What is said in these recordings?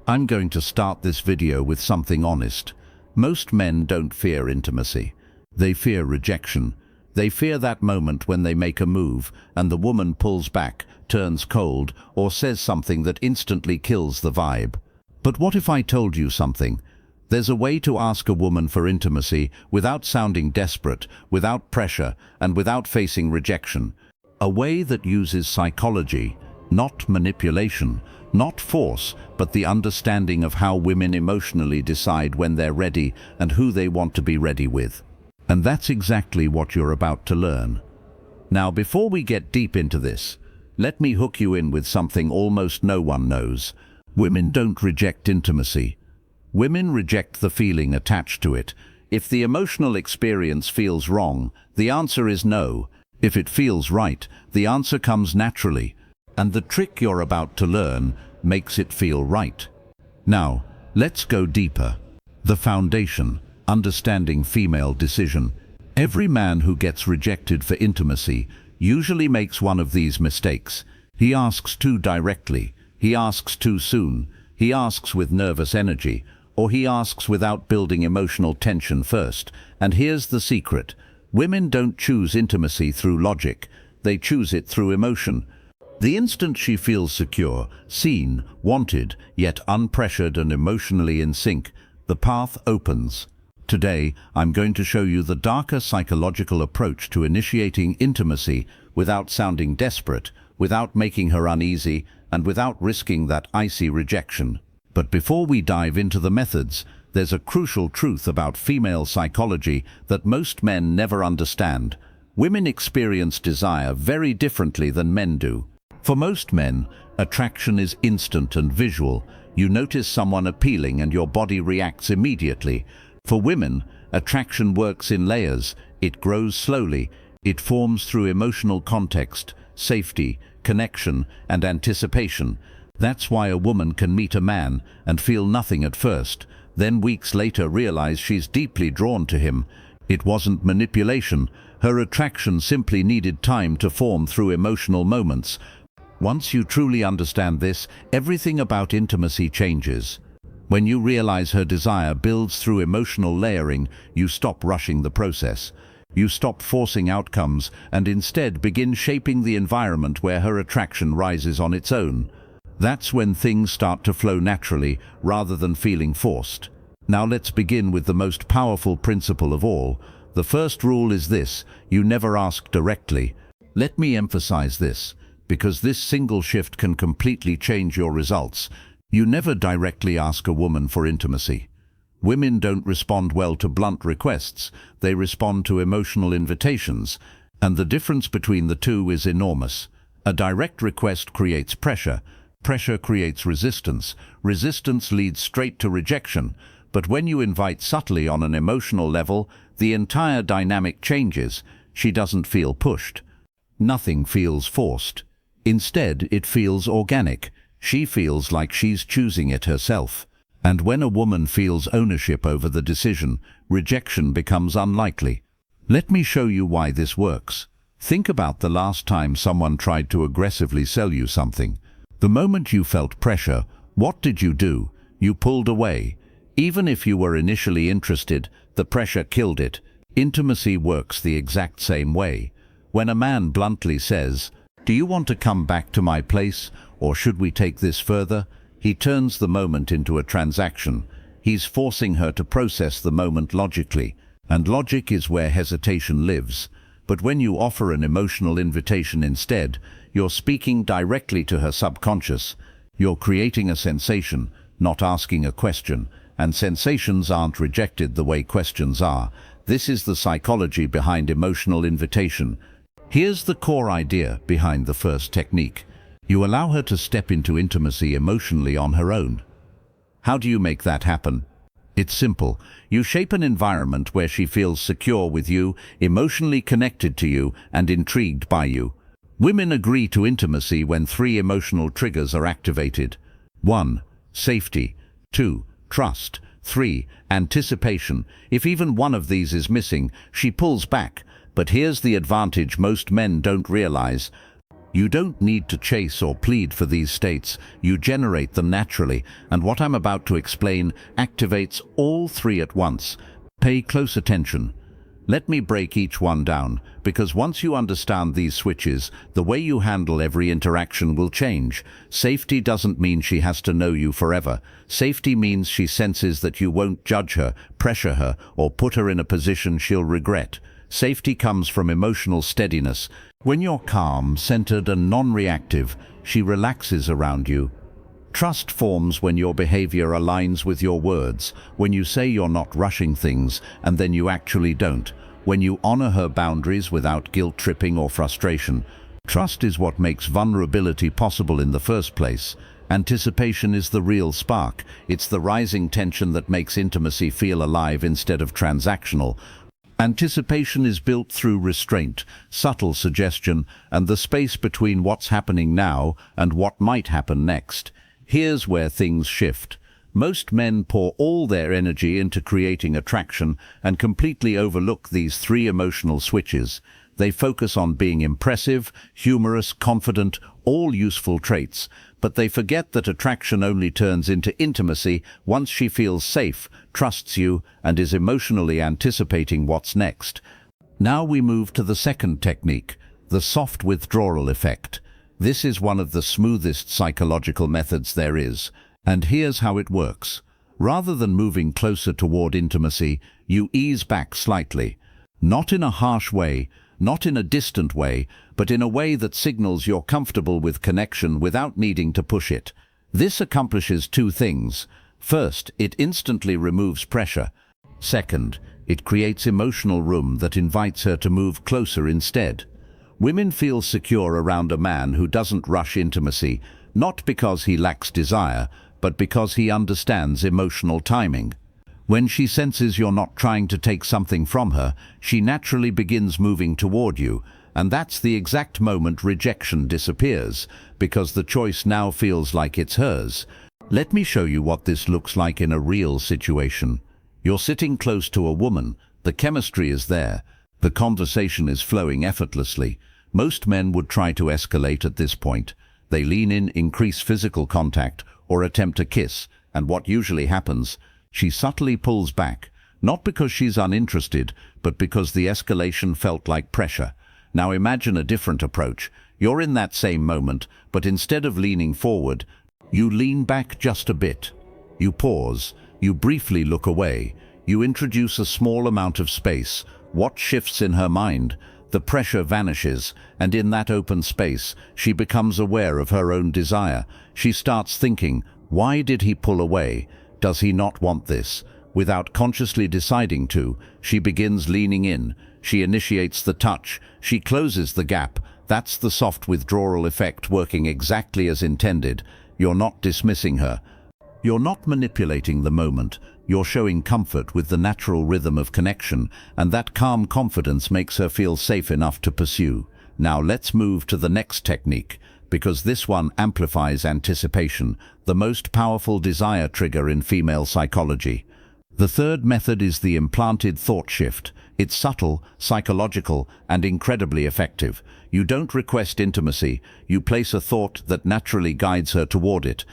I'm going to start this video with something honest. Most men don't fear intimacy. They fear rejection. They fear that moment when they make a move and the woman pulls back, turns cold, or says something that instantly kills the vibe. But what if I told you something? There's a way to ask a woman for intimacy without sounding desperate, without pressure, and without facing rejection. A way that uses psychology, not manipulation, not force, but the understanding of how women emotionally decide when they're ready and who they want to be ready with. And that's exactly what you're about to learn. Now, before we get deep into this, let me hook you in with something almost no one knows. Women don't reject intimacy. Women reject the feeling attached to it. If the emotional experience feels wrong, the answer is no. If it feels right, the answer comes naturally. And the trick you're about to learn makes it feel right. Now, let's go deeper. The foundation, understanding female decision. Every man who gets rejected for intimacy usually makes one of these mistakes. He asks too directly, he asks too soon, he asks with nervous energy, or he asks without building emotional tension first. And here's the secret. Women don't choose intimacy through logic, they choose it through emotion. The instant she feels secure, seen, wanted, yet unpressured and emotionally in sync, the path opens. Today, I'm going to show you the darker psychological approach to initiating intimacy without sounding desperate, without making her uneasy, and without risking that icy rejection. But before we dive into the methods, there's a crucial truth about female psychology that most men never understand. Women experience desire very differently than men do. For most men, attraction is instant and visual. You notice someone appealing and your body reacts immediately. For women, attraction works in layers. It grows slowly. It forms through emotional context, safety, connection, and anticipation. That's why a woman can meet a man and feel nothing at first, then weeks later realize she's deeply drawn to him. It wasn't manipulation. Her attraction simply needed time to form through emotional moments. Once you truly understand this, everything about intimacy changes. When you realize her desire builds through emotional layering, you stop rushing the process. You stop forcing outcomes and instead begin shaping the environment where her attraction rises on its own. That's when things start to flow naturally rather than feeling forced. Now let's begin with the most powerful principle of all. The first rule is this: you never ask directly. Let me emphasize this, because this single shift can completely change your results. You never directly ask a woman for intimacy. Women don't respond well to blunt requests, they respond to emotional invitations, and the difference between the two is enormous. A direct request creates pressure, pressure creates resistance, resistance leads straight to rejection, but when you invite subtly on an emotional level, the entire dynamic changes. She doesn't feel pushed. Nothing feels forced. Instead, it feels organic. She feels like she's choosing it herself. And when a woman feels ownership over the decision, rejection becomes unlikely. Let me show you why this works. Think about the last time someone tried to aggressively sell you something. The moment you felt pressure, what did you do? You pulled away. Even if you were initially interested, the pressure killed it. Intimacy works the exact same way. When a man bluntly says, "Do you want to come back to my place, or should we take this further?" he turns the moment into a transaction. He's forcing her to process the moment logically, and logic is where hesitation lives. But when you offer an emotional invitation instead, you're speaking directly to her subconscious. You're creating a sensation, not asking a question, and sensations aren't rejected the way questions are. This is the psychology behind emotional invitation. Here's the core idea behind the first technique. You allow her to step into intimacy emotionally on her own. How do you make that happen? It's simple. You shape an environment where she feels secure with you, emotionally connected to you, and intrigued by you. Women agree to intimacy when 3 emotional triggers are activated. 1. Safety. 2. Trust. 3. Anticipation. If even one of these is missing, she pulls back. But here's the advantage most men don't realize. You don't need to chase or plead for these states, you generate them naturally, and what I'm about to explain activates all three at once. Pay close attention. Let me break each one down, because once you understand these switches, the way you handle every interaction will change. Safety doesn't mean she has to know you forever. Safety means she senses that you won't judge her, pressure her, or put her in a position she'll regret. Safety comes from emotional steadiness. When you're calm, centered, and non-reactive, she relaxes around you. Trust forms when your behavior aligns with your words, when you say you're not rushing things, and then you actually don't, when you honor her boundaries without guilt-tripping or frustration. Trust is what makes vulnerability possible in the first place. Anticipation is the real spark. It's the rising tension that makes intimacy feel alive instead of transactional. Anticipation is built through restraint, subtle suggestion, and the space between what's happening now and what might happen next. Here's where things shift. Most men pour all their energy into creating attraction and completely overlook these three emotional switches. They focus on being impressive, humorous, confident, all useful traits, but they forget that attraction only turns into intimacy once she feels safe, trusts you, and is emotionally anticipating what's next. Now we move to the second technique, the soft withdrawal effect. This is one of the smoothest psychological methods there is, and here's how it works. Rather than moving closer toward intimacy, you ease back slightly. Not in a harsh way, not in a distant way, but in a way that signals you're comfortable with connection without needing to push it. This accomplishes two things. First, it instantly removes pressure. Second, it creates emotional room that invites her to move closer instead. Women feel secure around a man who doesn't rush intimacy, not because he lacks desire, but because he understands emotional timing. When she senses you're not trying to take something from her, she naturally begins moving toward you, and that's the exact moment rejection disappears, because the choice now feels like it's hers. Let me show you what this looks like in a real situation. You're sitting close to a woman, the chemistry is there, the conversation is flowing effortlessly. Most men would try to escalate at this point. They lean in, increase physical contact, or attempt a kiss, and what usually happens? She subtly pulls back, not because she's uninterested, but because the escalation felt like pressure. Now imagine a different approach. You're in that same moment, but instead of leaning forward, you lean back just a bit. You pause, you briefly look away, you introduce a small amount of space. What shifts in her mind? The pressure vanishes, and in that open space, she becomes aware of her own desire. She starts thinking, why did he pull away? Does he not want this? Without consciously deciding to, she begins leaning in. She initiates the touch. She closes the gap. That's the soft withdrawal effect working exactly as intended. You're not dismissing her. You're not manipulating the moment. You're showing comfort with the natural rhythm of connection, and that calm confidence makes her feel safe enough to pursue. Now let's move to the next technique, because this one amplifies anticipation, the most powerful desire trigger in female psychology. The third method is the implanted thought shift. It's subtle, psychological, and incredibly effective. You don't request intimacy, you place a thought that naturally guides her toward it.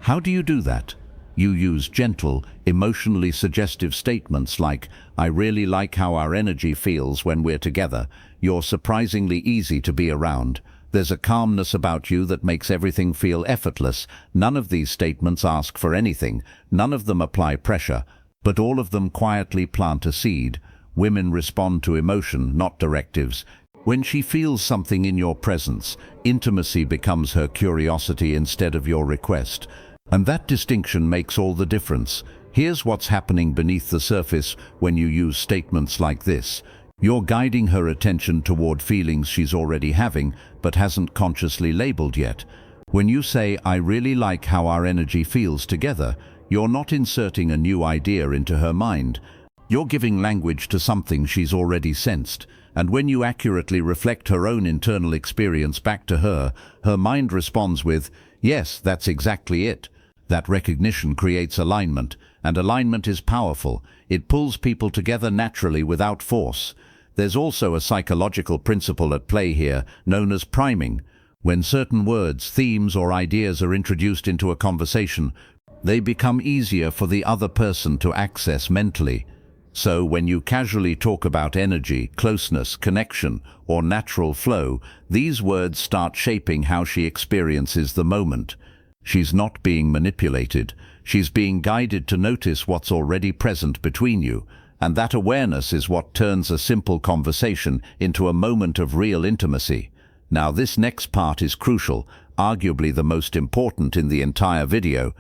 How do you do that? You use gentle, emotionally suggestive statements like, I really like how our energy feels when we're together. You're surprisingly easy to be around. There's a calmness about you that makes everything feel effortless. None of these statements ask for anything. None of them apply pressure, but all of them quietly plant a seed. Women respond to emotion, not directives. When she feels something in your presence, intimacy becomes her curiosity instead of your request. And that distinction makes all the difference. Here's what's happening beneath the surface when you use statements like this. You're guiding her attention toward feelings she's already having, but hasn't consciously labeled yet. When you say, I really like how our energy feels together, you're not inserting a new idea into her mind. You're giving language to something she's already sensed. And when you accurately reflect her own internal experience back to her, her mind responds with, yes, that's exactly it. That recognition creates alignment, and alignment is powerful. It pulls people together naturally without force. There's also a psychological principle at play here, known as priming. When certain words, themes, or ideas are introduced into a conversation, they become easier for the other person to access mentally. So when you casually talk about energy, closeness, connection, or natural flow, these words start shaping how she experiences the moment. She's not being manipulated. She's being guided to notice what's already present between you. And that awareness is what turns a simple conversation into a moment of real intimacy. Now, this next part is crucial, arguably the most important in the entire video,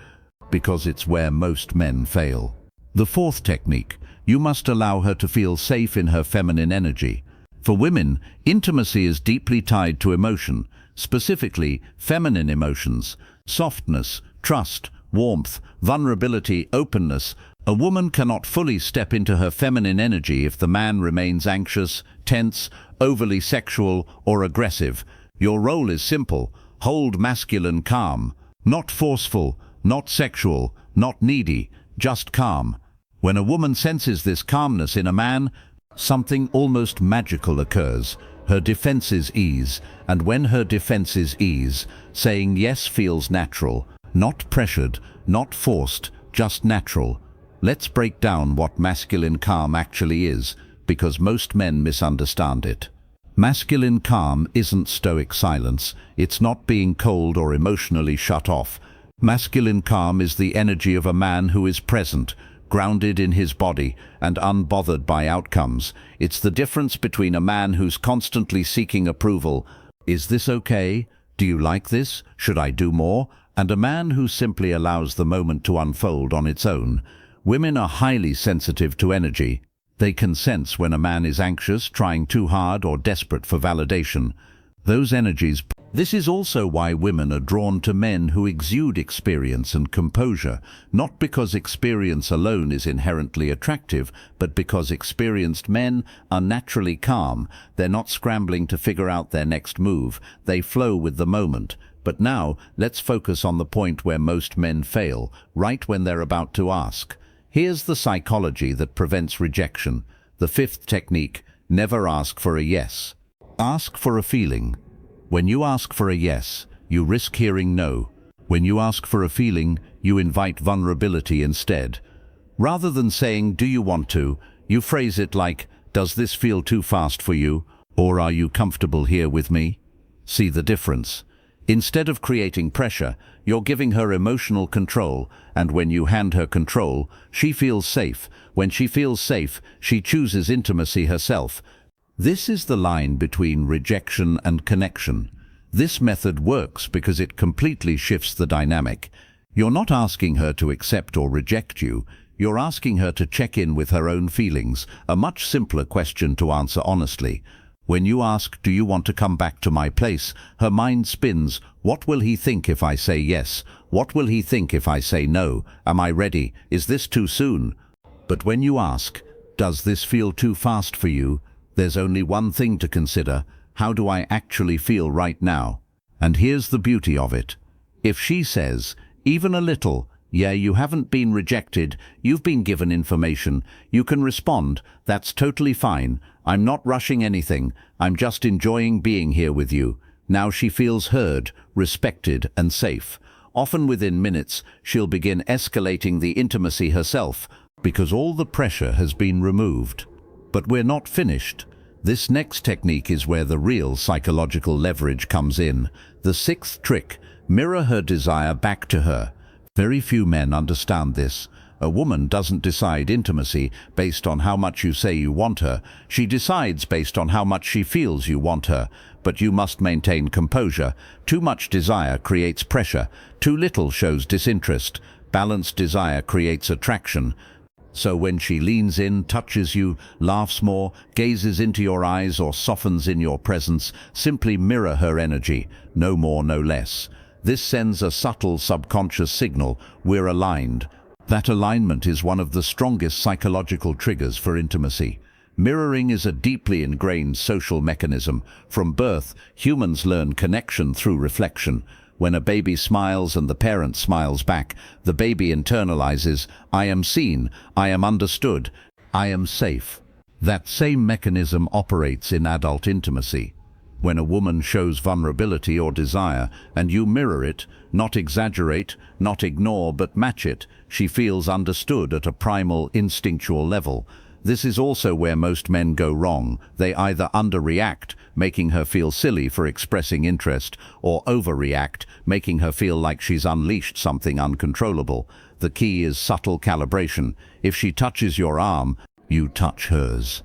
because it's where most men fail. The fourth technique: you must allow her to feel safe in her feminine energy. For women, intimacy is deeply tied to emotion, specifically feminine emotions: softness, trust, warmth, vulnerability, openness. A woman cannot fully step into her feminine energy if the man remains anxious, tense, overly sexual, or aggressive. Your role is simple: hold masculine calm. Not forceful, not sexual, not needy, just calm. When a woman senses this calmness in a man, something almost magical occurs. Her defenses ease, and when her defenses ease, saying yes feels natural, not pressured, not forced, just natural. Let's break down what masculine calm actually is, because most men misunderstand it. Masculine calm isn't stoic silence. It's not being cold or emotionally shut off. Masculine calm is the energy of a man who is present, grounded in his body, and unbothered by outcomes. It's the difference between a man who's constantly seeking approval, "Is this okay? Do you like this? Should I do more?" and a man who simply allows the moment to unfold on its own. Women are highly sensitive to energy. They can sense when a man is anxious, trying too hard, or desperate for validation. Those energies. This is also why women are drawn to men who exude experience and composure, not because experience alone is inherently attractive, but because experienced men are naturally calm. They're not scrambling to figure out their next move. They flow with the moment. But now, let's focus on the point where most men fail, right when they're about to ask. Here's the psychology that prevents rejection. The fifth technique: never ask for a yes. Ask for a feeling. When you ask for a yes, you risk hearing no. When you ask for a feeling, you invite vulnerability instead. Rather than saying, "Do you want to?" you phrase it like, "Does this feel too fast for you?" or "Are you comfortable here with me?" See the difference? Instead of creating pressure, you're giving her emotional control, and when you hand her control, she feels safe. When she feels safe, she chooses intimacy herself. This is the line between rejection and connection. This method works because it completely shifts the dynamic. You're not asking her to accept or reject you. You're asking her to check in with her own feelings, a much simpler question to answer honestly. When you ask, "Do you want to come back to my place?" her mind spins, "What will he think if I say yes? What will he think if I say no? Am I ready? Is this too soon?" But when you ask, "Does this feel too fast for you?" there's only one thing to consider: how do I actually feel right now? And here's the beauty of it. If she says, even a little, "Yeah, you haven't been rejected, you've been given information," you can respond, "That's totally fine. I'm not rushing anything. I'm just enjoying being here with you." Now she feels heard, respected, and safe. Often within minutes, she'll begin escalating the intimacy herself, because all the pressure has been removed. But we're not finished. This next technique is where the real psychological leverage comes in. The sixth trick: mirror her desire back to her. Very few men understand this. A woman doesn't decide intimacy based on how much you say you want her. She decides based on how much she feels you want her. But you must maintain composure. Too much desire creates pressure. Too little shows disinterest. Balanced desire creates attraction. So when she leans in, touches you, laughs more, gazes into your eyes, or softens in your presence, simply mirror her energy. No more, no less. This sends a subtle subconscious signal: we're aligned. That alignment is one of the strongest psychological triggers for intimacy. Mirroring is a deeply ingrained social mechanism. From birth, humans learn connection through reflection. When a baby smiles and the parent smiles back, the baby internalizes, "I am seen, I am understood, I am safe." That same mechanism operates in adult intimacy. When a woman shows vulnerability or desire, and you mirror it, not exaggerate, not ignore, but match it, she feels understood at a primal, instinctual level. This is also where most men go wrong. They either underreact, making her feel silly for expressing interest, or overreact, making her feel like she's unleashed something uncontrollable. The key is subtle calibration. If she touches your arm, you touch hers.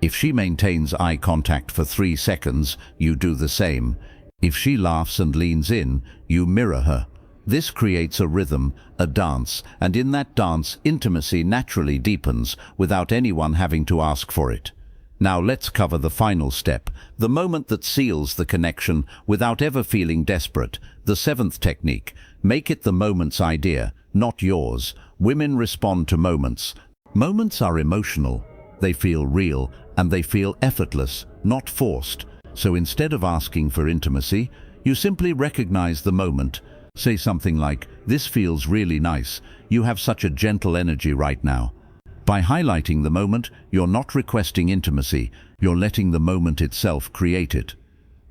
If she maintains eye contact for 3 seconds, you do the same. If she laughs and leans in, you mirror her. This creates a rhythm, a dance, and in that dance, intimacy naturally deepens without anyone having to ask for it. Now let's cover the final step, the moment that seals the connection without ever feeling desperate. The 7th technique: make it the moment's idea, not yours. Women respond to moments. Moments are emotional. They feel real, and they feel effortless, not forced. So instead of asking for intimacy, you simply recognize the moment. Say something like, "This feels really nice. You have such a gentle energy right now." By highlighting the moment, you're not requesting intimacy, you're letting the moment itself create it.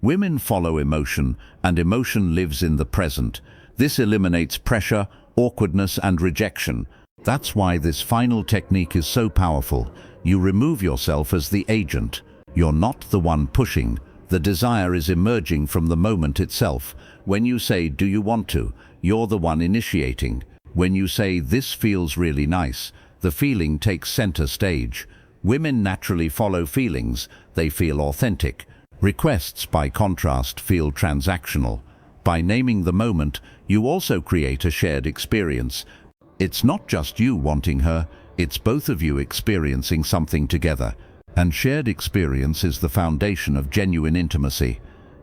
Women follow emotion, and emotion lives in the present. This eliminates pressure, awkwardness, and rejection. That's why this final technique is so powerful. You remove yourself as the agent. You're not the one pushing. The desire is emerging from the moment itself. When you say, "Do you want to?" you're the one initiating. When you say, "This feels really nice," the feeling takes center stage. Women naturally follow feelings. They feel authentic. Requests, by contrast, feel transactional. By naming the moment, you also create a shared experience. It's not just you wanting her, it's both of you experiencing something together. And shared experience is the foundation of genuine intimacy.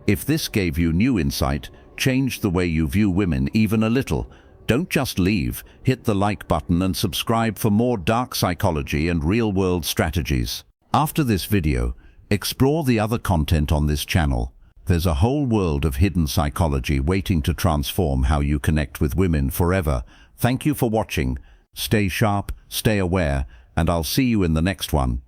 If this gave you new insight, change the way you view women even a little. Don't just leave. Hit the like button and subscribe for more dark psychology and real-world strategies. After this video, explore the other content on this channel. There's a whole world of hidden psychology waiting to transform how you connect with women forever. Thank you for watching. Stay sharp, stay aware, and I'll see you in the next one.